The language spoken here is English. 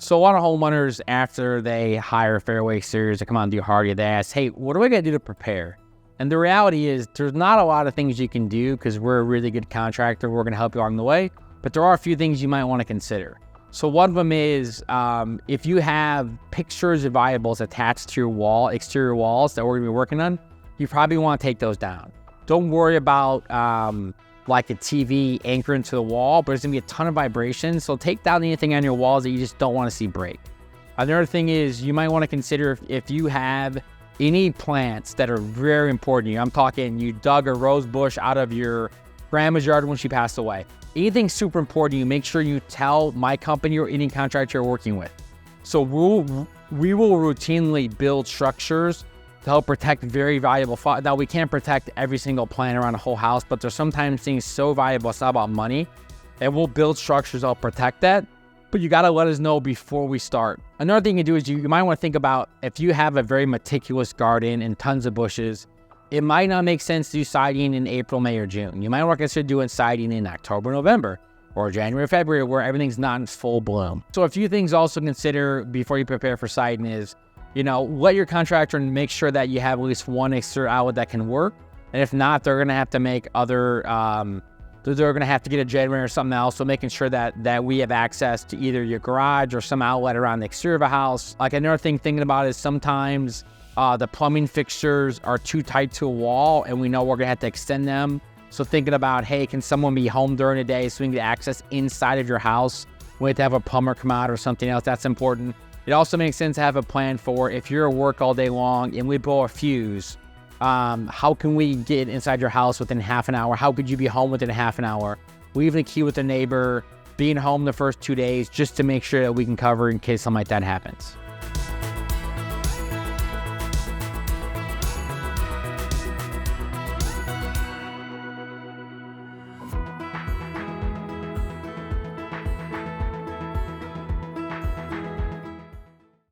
So a lot of homeowners, after they hire Fairway Exteriors to come out and do hardy, they ask, hey, what do I got to do to prepare? And the reality is there's not a lot of things you can do because we're a really good contractor. We're going to help you along the way. But there are a few things you might want to consider. So one of them is if you have pictures of variables attached to your exterior walls that we're going to be working on, you probably want to take those down. Don't worry about like a TV anchoring to the wall, but there's going to be a ton of vibrations. So take down anything on your walls that you just don't want to see break. Another thing is you might want to consider if you have any plants that are very important to you. I'm talking you dug a rose bush out of your grandma's yard when she passed away. Anything super important to you, make sure you tell my company or any contractor you're working with. So we will routinely build structures to help protect very valuable. Now, we can't protect every single plant around a whole house, but there's sometimes things so valuable, it's not about money, and we'll build structures that'll protect that. But you gotta let us know before we start. Another thing you do is you might want to think about if you have a very meticulous garden and tons of bushes, it might not make sense to do siding in April, May, or June. You might want to consider doing siding in October, November, or January, February, where everything's not in full bloom. So a few things also consider before you prepare for siding is, let your contractor make sure that you have at least one exterior outlet that can work. And if not, they're gonna have to make other, they're gonna have to get a generator or something else. So making sure that we have access to either your garage or some outlet around the exterior of a house. Like another thing thinking about is sometimes the plumbing fixtures are too tight to a wall and we know we're gonna have to extend them. So thinking about, hey, can someone be home during the day so we can get access inside of your house? We have to have a plumber come out or something else, that's important. It also makes sense to have a plan for if you're at work all day long and we blow a fuse, how can we get inside your house within half an hour? How could you be home within half an hour? Leaving the key with the neighbor, being home the first 2 days just to make sure that we can cover in case something like that happens.